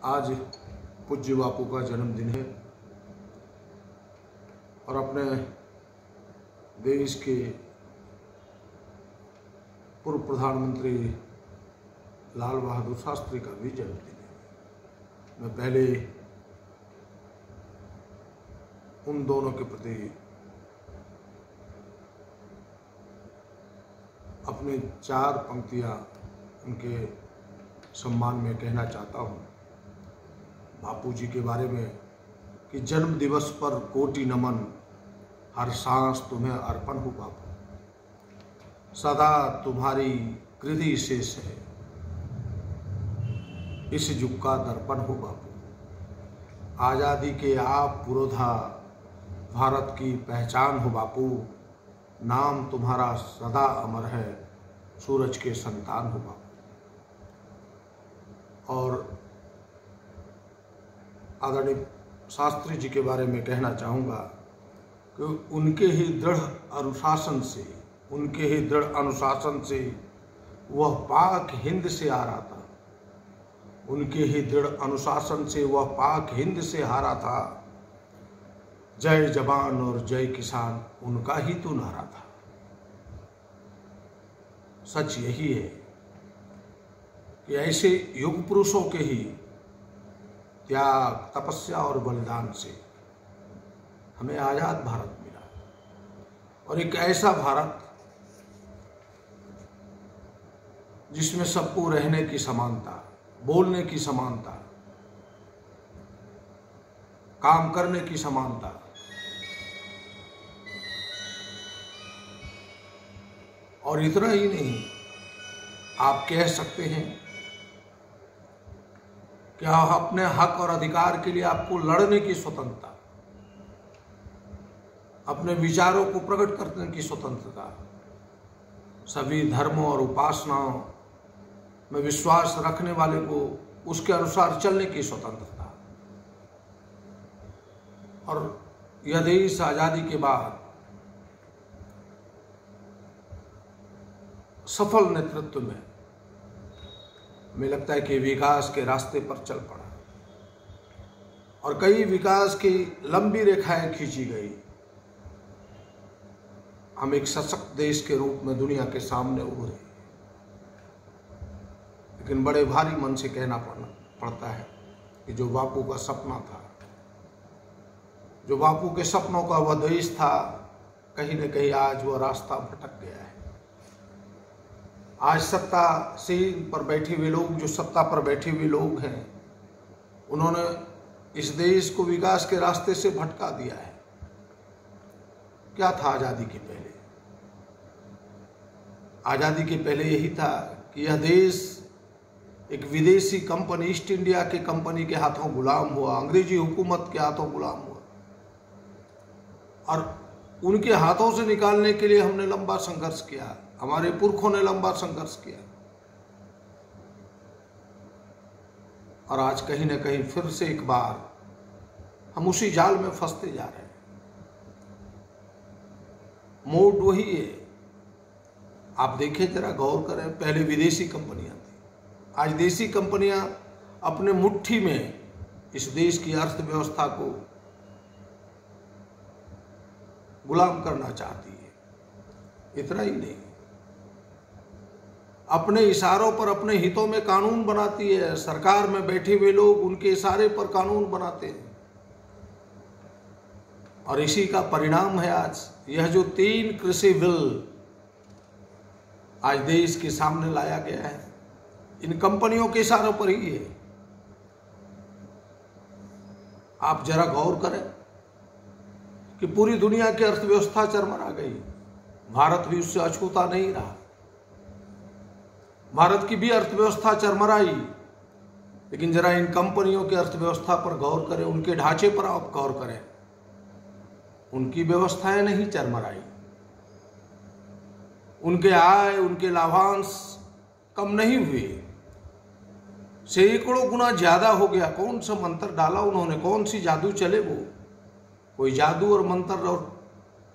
आज पूज्य बापू का जन्मदिन है और अपने देश के पूर्व प्रधानमंत्री लाल बहादुर शास्त्री का भी जन्मदिन है। मैं पहले उन दोनों के प्रति अपनी 4 पंक्तियां उनके सम्मान में कहना चाहता हूं। बापू जी के बारे में कि जन्म दिवस पर कोटि नमन, हर सांस तुम्हें अर्पण हो बापू, सदा तुम्हारी कृति शेष है, इस युग का दर्पण हो बापू। आज़ादी के आप पुरोधा, भारत की पहचान हो बापू, नाम तुम्हारा सदा अमर है, सूरज के संतान हो बापू। और आदरणीय शास्त्री जी के बारे में कहना चाहूँगा कि उनके ही दृढ़ अनुशासन से वह पाक हिंद से आ रहा था। उनके ही दृढ़ अनुशासन से वह पाक हिंद से हारा था। जय जवान और जय किसान उनका ही तो नारा था। सच यही है कि ऐसे युग पुरुषों के ही त्याग, तपस्या और बलिदान से हमें आजाद भारत मिला और एक ऐसा भारत जिसमें सबको रहने की समानता, बोलने की समानता, काम करने की समानता, और इतना ही नहीं, आप कह सकते हैं कि अपने हक और अधिकार के लिए आपको लड़ने की स्वतंत्रता, अपने विचारों को प्रकट करने की स्वतंत्रता, सभी धर्मों और उपासनाओं में विश्वास रखने वाले को उसके अनुसार चलने की स्वतंत्रता। और यह देश आजादी के बाद सफल नेतृत्व में हमें लगता है कि विकास के रास्ते पर चल पड़ा और कई विकास की लंबी रेखाएं खींची गई। हम एक सशक्त देश के रूप में दुनिया के सामने उभरे, लेकिन बड़े भारी मन से कहना पड़ता है कि जो बापू का सपना था, जो बापू के सपनों का वह देश था, कहीं न कहीं आज वह रास्ता भटक गया है। आज सत्ता पर बैठे हुए लोग, जो सत्ता पर बैठे हुए लोग हैं, उन्होंने इस देश को विकास के रास्ते से भटका दिया है। क्या था आजादी के पहले? आजादी के पहले यही था कि यह देश एक विदेशी कंपनी, ईस्ट इंडिया के कंपनी के हाथों गुलाम हुआ, अंग्रेजी हुकूमत के हाथों गुलाम हुआ, और उनके हाथों से निकालने के लिए हमने लंबा संघर्ष किया, हमारे पुरखों ने लंबा संघर्ष किया, और आज कहीं न कहीं फिर से एक बार हम उसी जाल में फंसते जा रहे हैं। मोड वही है। आप देखें, जरा गौर करें, पहले विदेशी कंपनियां थी, आज देशी कंपनियां अपने मुट्ठी में इस देश की अर्थव्यवस्था को गुलाम करना चाहती है। इतना ही नहीं, अपने इशारों पर, अपने हितों में कानून बनाती है। सरकार में बैठे हुए लोग उनके इशारे पर कानून बनाते हैं, और इसी का परिणाम है आज यह जो 3 कृषि बिल आज देश के सामने लाया गया है, इन कंपनियों के इशारों पर ही है। आप जरा गौर करें कि पूरी दुनिया की अर्थव्यवस्था चरमरा गई, भारत भी उससे अछूता नहीं रहा। भारत की भी अर्थव्यवस्था चरमराई, लेकिन जरा इन कंपनियों की अर्थव्यवस्था पर गौर करें, उनके ढांचे पर आप गौर करें, उनकी व्यवस्थाएं नहीं चरमराई, उनके आय, उनके लाभांश कम नहीं हुए, सैकड़ों गुना ज्यादा हो गया। कौन सा मंत्र डाला उन्होंने, कौन सी जादू चले? वो कोई जादू और मंत्र और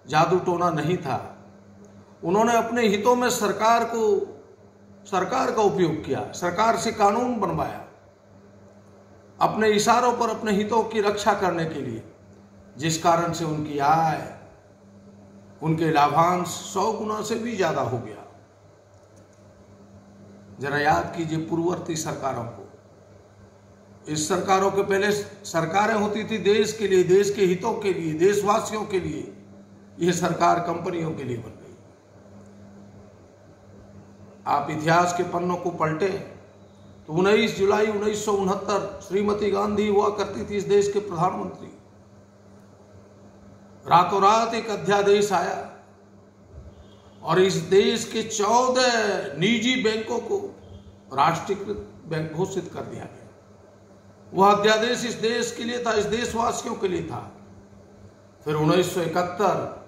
जादू टोना नहीं था। उन्होंने अपने हितों में सरकार का उपयोग किया, सरकार से कानून बनवाया, अपने इशारों पर अपने हितों की रक्षा करने के लिए, जिस कारण से उनकी आय, उनके लाभांश 100 गुना से भी ज्यादा हो गया। जरा याद कीजिए पूर्ववर्ती सरकारों को। इस सरकारों के पहले सरकारें होती थी देश के लिए, देश के हितों के लिए, देशवासियों के लिए। यह सरकार कंपनियों के लिए बन गई। आप इतिहास के पन्नों को पलटे तो 19 जुलाई 1969 श्रीमती गांधी हुआ करती थी इस देश के प्रधानमंत्री। रातों रात एक अध्यादेश आया और इस देश के 14 निजी बैंकों को राष्ट्रीयकृत बैंक घोषित कर दिया गया। वह अध्यादेश इस देश के लिए था, इस देशवासियों के लिए था। फिर 1971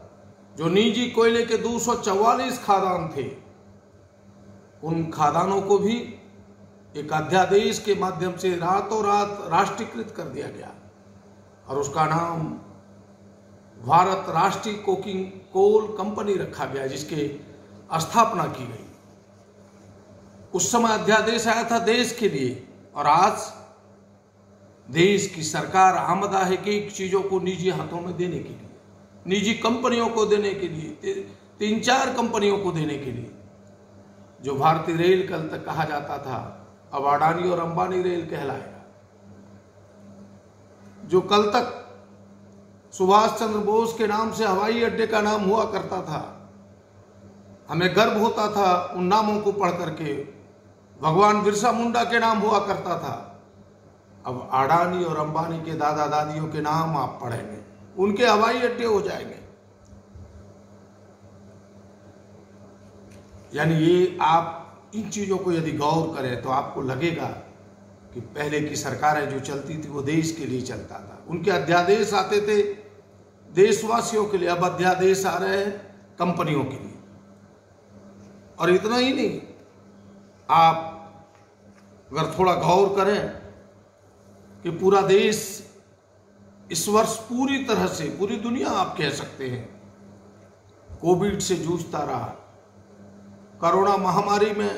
जो निजी कोयले के 244 खादान थे, उन खादानों को भी एक अध्यादेश के माध्यम से रातों रात राष्ट्रीयकृत कर दिया गया और उसका नाम भारत राष्ट्रीय कोकिंग कोल कंपनी रखा गया, जिसके स्थापना की गई। उस समय अध्यादेश आया था देश के लिए, और आज देश की सरकार आमदा है कि चीजों को निजी हाथों में देने के लिए, निजी कंपनियों को देने के लिए, 3-4 कंपनियों को देने के लिए। जो भारतीय रेल कल तक कहा जाता था, अब अडानी और अंबानी रेल कहलाएगा। जो कल तक सुभाष चंद्र बोस के नाम से हवाई अड्डे का नाम हुआ करता था, हमें गर्व होता था उन नामों को पढ़ करके, भगवान बिरसा मुंडा के नाम हुआ करता था, अब अडानी और अंबानी के दादा दादियों के नाम आप पढ़ेंगे, उनके हवाई अड्डे हो जाएंगे। यानी ये आप इन चीजों को यदि गौर करें तो आपको लगेगा कि पहले की सरकारें जो चलती थी वो देश के लिए चलता था। उनके अध्यादेश आते थे देशवासियों के लिए, अब अध्यादेश आ रहे हैं कंपनियों के लिए। और इतना ही नहीं, आप अगर थोड़ा गौर करें कि पूरा देश इस वर्ष पूरी तरह से, पूरी दुनिया आप कह सकते हैं, कोविड से जूझता रहा, कोरोना महामारी में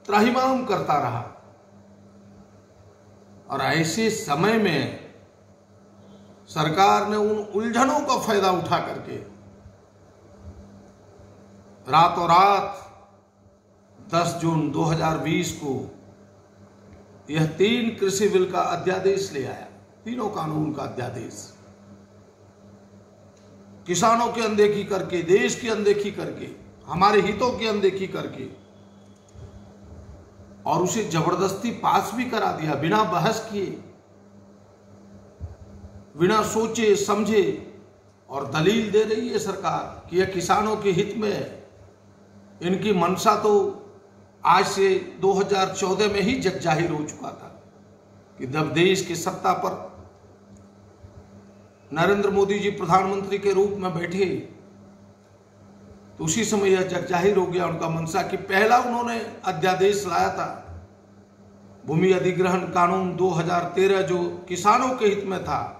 त्राहिमाम करता रहा। और ऐसे समय में सरकार ने उन उलझनों का फायदा उठा करके रातों रात 10 जून 2020 को यह 3 कृषि बिल का अध्यादेश ले आया, तीनों कानून का अध्यादेश। किसानों की अनदेखी करके, देश की अनदेखी करके, हमारे हितों की अनदेखी करके, और उसे जबरदस्ती पास भी करा दिया, बिना बहस किए, बिना सोचे समझे। और दलील दे रही है सरकार कि यह किसानों के हित में है। इनकी मंशा तो आज से 2014 में ही जग जाहिर हो चुका था कि जब देश की सत्ता पर नरेंद्र मोदी जी प्रधानमंत्री के रूप में बैठे, तो उसी समय यह जग जाहिर हो गया उनका मंशा कि पहला उन्होंने अध्यादेश लाया था भूमि अधिग्रहण कानून 2013, जो किसानों के हित में था,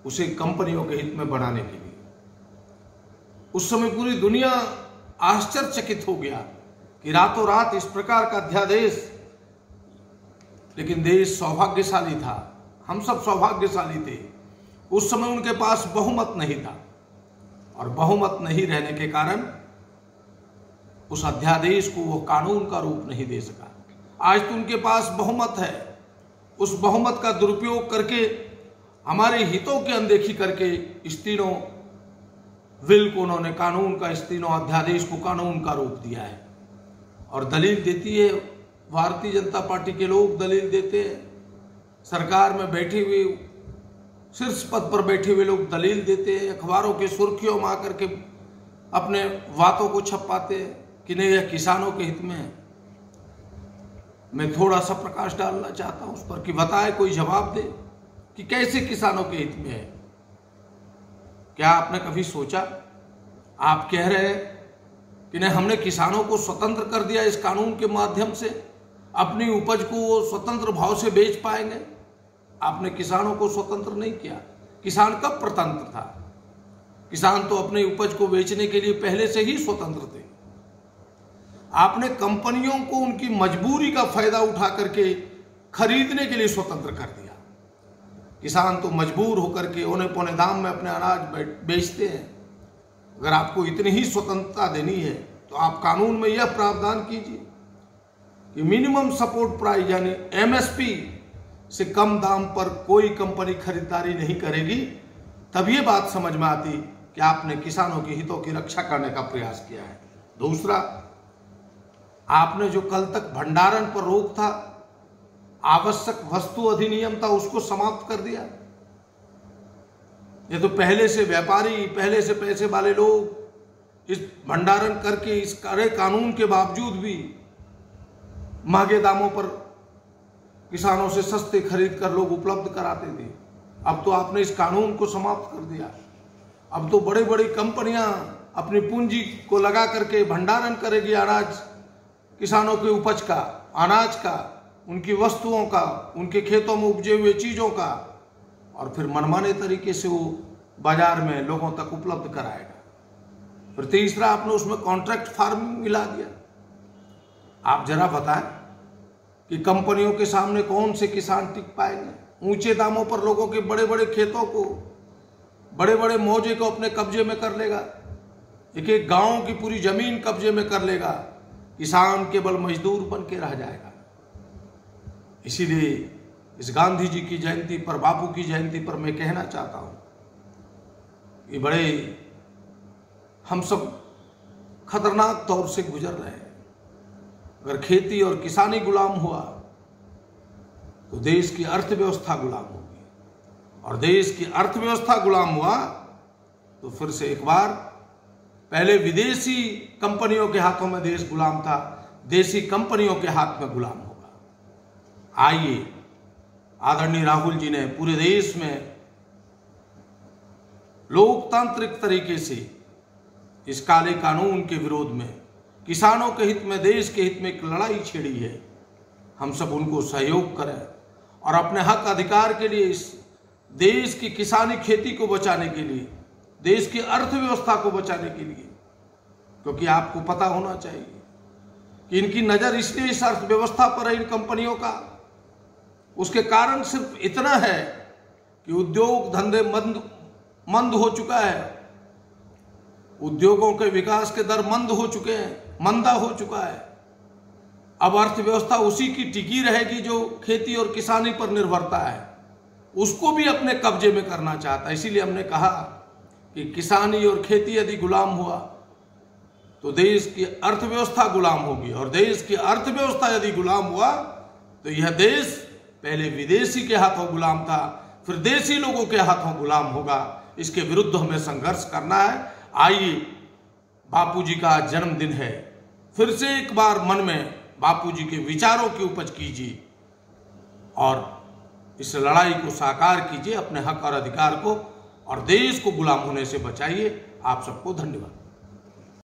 उसे कंपनियों के हित में बनाने के लिए। उस समय पूरी दुनिया आश्चर्यचकित हो गया कि रातों रात इस प्रकार का अध्यादेश। लेकिन देश सौभाग्यशाली था, हम सब सौभाग्यशाली थे। उस समय उनके पास बहुमत नहीं था, और बहुमत नहीं रहने के कारण उस अध्यादेश को वो कानून का रूप नहीं दे सका। आज तो उनके पास बहुमत है, उस बहुमत का दुरुपयोग करके, हमारे हितों की अनदेखी करके इस तीनों बिल को उन्होंने कानून का, इस तीनों अध्यादेश को कानून का रूप दिया है। और दलील देती है भारतीय जनता पार्टी के लोग, दलील देते हैं, सरकार में बैठे हुए, शीर्ष पद पर बैठे हुए लोग दलील देते हैं, अखबारों के सुर्खियों में आकर के अपने बातों को छपाते हैं कि नहीं यह किसानों के हित में है। मैं थोड़ा सा प्रकाश डालना चाहता हूं उस पर कि बताए, कोई जवाब दे कि कैसे किसानों के हित में है। क्या आपने कभी सोचा? आप कह रहे हैं कि नहीं हमने किसानों को स्वतंत्र कर दिया इस कानून के माध्यम से, अपनी उपज को वो स्वतंत्र भाव से बेच पाएंगे। आपने किसानों को स्वतंत्र नहीं किया। किसान कब प्रतंत्र था? किसान तो अपनी उपज को बेचने के लिए पहले से ही स्वतंत्र थे। आपने कंपनियों को उनकी मजबूरी का फायदा उठा करके खरीदने के लिए स्वतंत्र कर दिया। किसान तो मजबूर होकर के औने पौने दाम में अपने अनाज बेचते हैं। अगर आपको इतनी ही स्वतंत्रता देनी है तो आप कानून में यह प्रावधान कीजिए कि मिनिमम सपोर्ट प्राइस यानी एमएसपी से कम दाम पर कोई कंपनी खरीदारी नहीं करेगी। तब ये बात समझ में आती कि आपने किसानों के हितों की रक्षा करने का प्रयास किया है। दूसरा, आपने जो कल तक भंडारण पर रोक था, आवश्यक वस्तु अधिनियम था, उसको समाप्त कर दिया। ये तो पहले से व्यापारी, पहले से पैसे वाले लोग इस भंडारण करके इस कड़े कानून के बावजूद भी महंगे दामों पर किसानों से सस्ते खरीद कर लोग उपलब्ध कराते थे। अब तो आपने इस कानून को समाप्त कर दिया। अब तो बड़ी बड़ी कंपनियां अपनी पूंजी को लगा करके भंडारण करेगी अनाज, किसानों के उपज का, अनाज का, उनकी वस्तुओं का, उनके खेतों में उपजे हुए चीजों का, और फिर मनमाने तरीके से वो बाजार में लोगों तक उपलब्ध कराएगा। फिर तीसरा, आपने उसमें कॉन्ट्रैक्ट फार्मिंग मिला दिया। आप जरा बताएं कि कंपनियों के सामने कौन से किसान टिक पाएंगे? ऊंचे दामों पर लोगों के बड़े बड़े खेतों को, बड़े बड़े मौजे को अपने कब्जे में कर लेगा, एक एक गांव की पूरी जमीन कब्जे में कर लेगा। किसान केवल मजदूर बन के रह जाएगा। इसीलिए इस गांधी जी की जयंती पर, बापू की जयंती पर मैं कहना चाहता हूं, ये बड़े हम सब खतरनाक दौर से गुजर रहे हैं। अगर खेती और किसानी गुलाम हुआ तो देश की अर्थव्यवस्था गुलाम होगी, और देश की अर्थव्यवस्था गुलाम हुआ तो फिर से एक बार, पहले विदेशी कंपनियों के हाथों में देश गुलाम था, देसी कंपनियों के हाथ में गुलाम होगा। आइए, आदरणीय राहुल जी ने पूरे देश में लोकतांत्रिक तरीके से इस काले कानून के विरोध में, किसानों के हित में, देश के हित में एक लड़ाई छेड़ी है। हम सब उनको सहयोग करें और अपने हक अधिकार के लिए, इस देश की किसानी खेती को बचाने के लिए, देश की अर्थव्यवस्था को बचाने के लिए, क्योंकि आपको पता होना चाहिए कि इनकी नजर इसलिए इस अर्थव्यवस्था पर है, इन कंपनियों का, उसके कारण सिर्फ इतना है कि उद्योग धंधे मंद हो चुका है, उद्योगों के विकास के दर मंद हो चुके हैं, मंदा हो चुका है। अब अर्थव्यवस्था उसी की टिकी रहेगी जो खेती और किसानी पर निर्भरता है, उसको भी अपने कब्जे में करना चाहता है। इसीलिए हमने कहा कि किसानी और खेती यदि गुलाम हुआ तो देश की अर्थव्यवस्था गुलाम होगी, और देश की अर्थव्यवस्था यदि गुलाम हुआ तो यह देश पहले विदेशी के हाथों गुलाम था, फिर देसी लोगों के हाथों गुलाम होगा। इसके विरुद्ध हमें संघर्ष करना है। आइए, बापूजी का जन्मदिन है, फिर से एक बार मन में बापूजी के विचारों की उपज कीजिए और इस लड़ाई को साकार कीजिए, अपने हक और अधिकार को और देश को गुलाम होने से बचाइए। आप सबको धन्यवाद।